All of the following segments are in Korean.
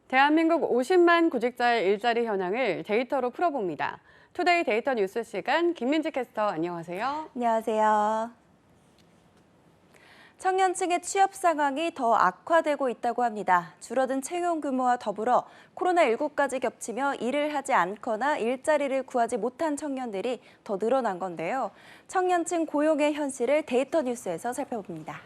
대한민국 50만 구직자의 일자리 현황을 데이터로 풀어봅니다. 투데이 데이터 뉴스 시간 김민지 캐스터 안녕하세요. 안녕하세요. 청년층의 취업 상황이 더 악화되고 있다고 합니다. 줄어든 채용 규모와 더불어 코로나19까지 겹치며 일을 하지 않거나 일자리를 구하지 못한 청년들이 더 늘어난 건데요. 청년층 고용의 현실을 데이터 뉴스에서 살펴봅니다.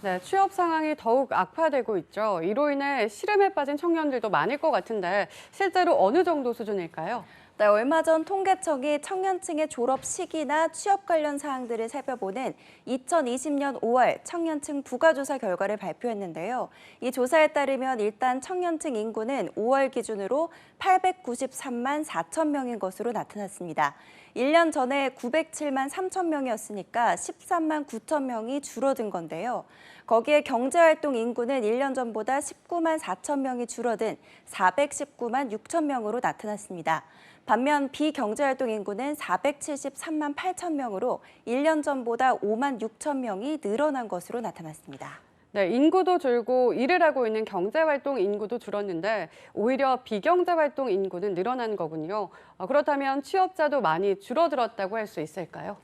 네, 취업 상황이 더욱 악화되고 있죠. 이로 인해 시름에 빠진 청년들도 많을 것 같은데 실제로 어느 정도 수준일까요? 네, 얼마 전 통계청이 청년층의 졸업 시기나 취업 관련 사항들을 살펴보는 2020년 5월 청년층 부가조사 결과를 발표했는데요. 이 조사에 따르면 일단 청년층 인구는 5월 기준으로 893만 4천 명인 것으로 나타났습니다. 1년 전에 907만 3천 명이었으니까 13만 9천 명이 줄어든 건데요. 거기에 경제활동 인구는 1년 전보다 19만 4천 명이 줄어든 419만 6천 명으로 나타났습니다. 반면 비경제활동 인구는 473만 8천 명으로 1년 전보다 5만 6천 명이 늘어난 것으로 나타났습니다. 네, 인구도 줄고 일을 하고 있는 경제활동 인구도 줄었는데 오히려 비경제활동 인구는 늘어난 거군요. 그렇다면 취업자도 많이 줄어들었다고 할 수 있을까요?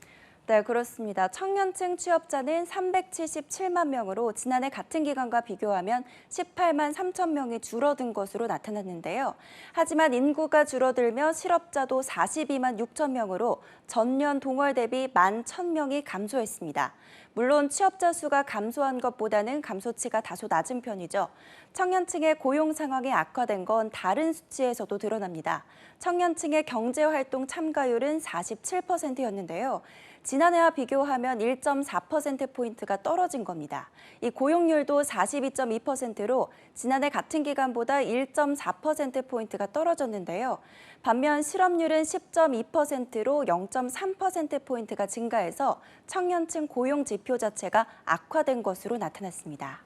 네, 그렇습니다. 청년층 취업자는 377만 명으로 지난해 같은 기간과 비교하면 18만 3천 명이 줄어든 것으로 나타났는데요. 하지만 인구가 줄어들며 실업자도 42만 6천 명으로 전년 동월 대비 1만 1,000명이 감소했습니다. 물론 취업자 수가 감소한 것보다는 감소치가 다소 낮은 편이죠. 청년층의 고용 상황이 악화된 건 다른 수치에서도 드러납니다. 청년층의 경제활동 참가율은 47%였는데요. 지난해와 비교하면 1.4%포인트가 떨어진 겁니다. 이 고용률도 42.2%로 지난해 같은 기간보다 1.4%포인트가 떨어졌는데요. 반면 실업률은 10.2%로 0.3%포인트가 증가해서 청년층 고용 지표 자체가 악화된 것으로 나타났습니다.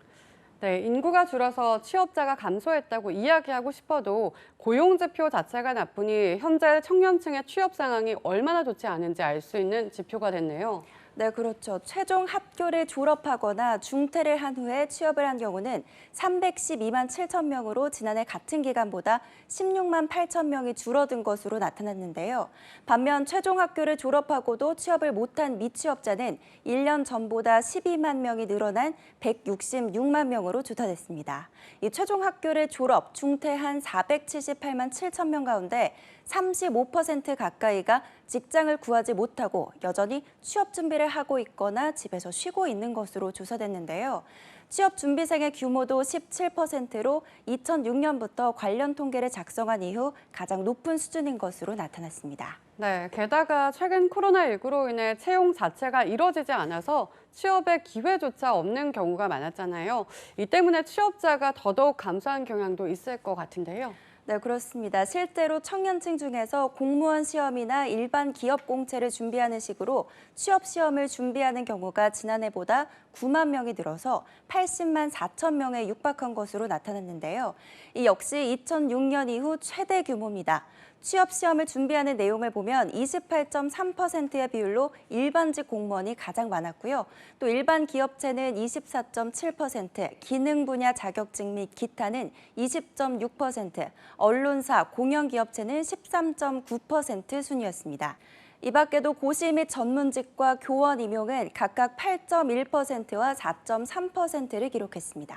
네, 인구가 줄어서 취업자가 감소했다고 이야기하고 싶어도 고용지표 자체가 나쁘니 현재 청년층의 취업 상황이 얼마나 좋지 않은지 알 수 있는 지표가 됐네요. 네, 그렇죠. 최종 학교를 졸업하거나 중퇴를 한 후에 취업을 한 경우는 312만 7천 명으로 지난해 같은 기간보다 16만 8천 명이 줄어든 것으로 나타났는데요. 반면 최종 학교를 졸업하고도 취업을 못한 미취업자는 1년 전보다 12만 명이 늘어난 166만 명으로 조사됐습니다. 이 최종 학교를 졸업, 중퇴한 478만 7천 명 가운데 35% 가까이가 직장을 구하지 못하고 여전히 취업 준비를 하고 있거나 집에서 쉬고 있는 것으로 조사됐는데요. 취업 준비생의 규모도 17%로 2006년부터 관련 통계를 작성한 이후 가장 높은 수준인 것으로 나타났습니다. 네, 게다가 최근 코로나19로 인해 채용 자체가 이뤄지지 않아서 취업의 기회조차 없는 경우가 많았잖아요. 이 때문에 취업자가 더더욱 감소한 경향도 있을 것 같은데요. 네, 그렇습니다. 실제로 청년층 중에서 공무원 시험이나 일반 기업 공채를 준비하는 식으로 취업 시험을 준비하는 경우가 지난해보다 9만 명이 늘어서 80만 4천 명에 육박한 것으로 나타났는데요. 이 역시 2006년 이후 최대 규모입니다. 취업 시험을 준비하는 내용을 보면 28.3%의 비율로 일반직 공무원이 가장 많았고요. 또 일반 기업체는 24.7%, 기능 분야 자격증 및 기타는 20.6%, 언론사, 공영기업체는 13.9% 순이었습니다. 이 밖에도 고시 및 전문직과 교원 임용은 각각 8.1%와 4.3%를 기록했습니다.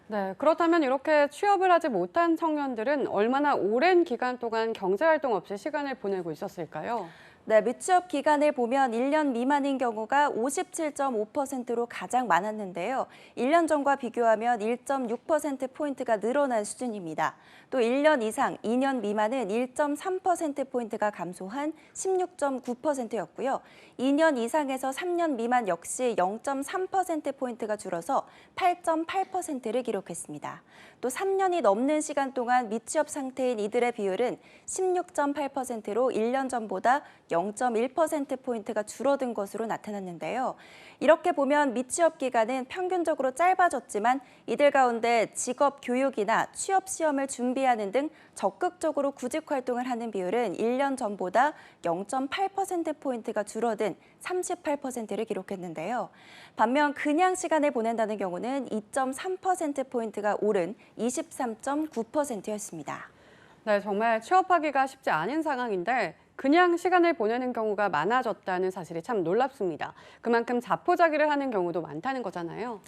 네, 그렇다면 이렇게 취업을 하지 못한 청년들은 얼마나 오랜 기간 동안 경제활동 없이 시간을 보내고 있었을까요? 네, 미취업 기간을 보면 1년 미만인 경우가 57.5%로 가장 많았는데요. 1년 전과 비교하면 1.6%포인트가 늘어난 수준입니다. 또 1년 이상, 2년 미만은 1.3%포인트가 감소한 16.9%였고요. 2년 이상에서 3년 미만 역시 0.3%포인트가 줄어서 8.8%를 기록했습니다. 또 3년이 넘는 시간 동안 미취업 상태인 이들의 비율은 16.8%로 1년 전보다 0.1%포인트가 줄어든 것으로 나타났는데요. 이렇게 보면 미취업 기간은 평균적으로 짧아졌지만 이들 가운데 직업 교육이나 취업 시험을 준비하는 등 적극적으로 구직 활동을 하는 비율은 1년 전보다 0.8%포인트가 줄어든 38%를 기록했는데요. 반면 그냥 시간을 보낸다는 경우는 2.3%포인트가 오른 23.9%였습니다. 네, 정말 취업하기가 쉽지 않은 상황인데 그냥 시간을 보내는 경우가 많아졌다는 사실이 참 놀랍습니다. 그만큼 자포자기를 하는 경우도 많다는 거잖아요.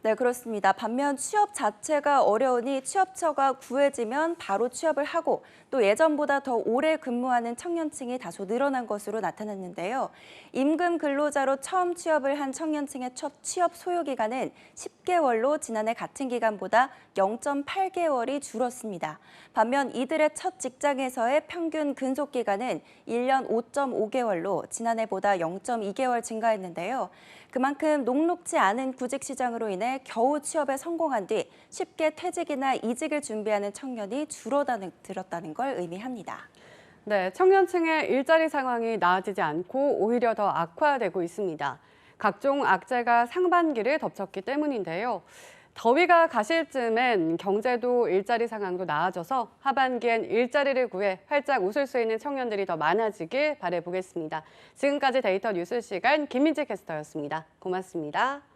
네, 그렇습니다. 반면 취업 자체가 어려우니 취업처가 구해지면 바로 취업을 하고 또 예전보다 더 오래 근무하는 청년층이 다소 늘어난 것으로 나타났는데요. 임금 근로자로 처음 취업을 한 청년층의 첫 취업 소요 기간은 10개월로 지난해 같은 기간보다 0.8개월이 줄었습니다. 반면 이들의 첫 직장에서의 평균 근속 기간은 1년 5.5개월로 지난해보다 0.2개월 증가했는데요. 그만큼 녹록지 않은 구직 시장으로 인해 겨우 취업에 성공한 뒤 쉽게 퇴직이나 이직을 준비하는 청년이 줄어들었다는 걸 의미합니다. 네, 청년층의 일자리 상황이 나아지지 않고 오히려 더 악화되고 있습니다. 각종 악재가 상반기를 덮쳤기 때문인데요. 더위가 가실 즈음엔 경제도 일자리 상황도 나아져서 하반기엔 일자리를 구해 활짝 웃을 수 있는 청년들이 더 많아지길 바라보겠습니다. 지금까지 데이터 뉴스 시간 김민지 캐스터였습니다. 고맙습니다.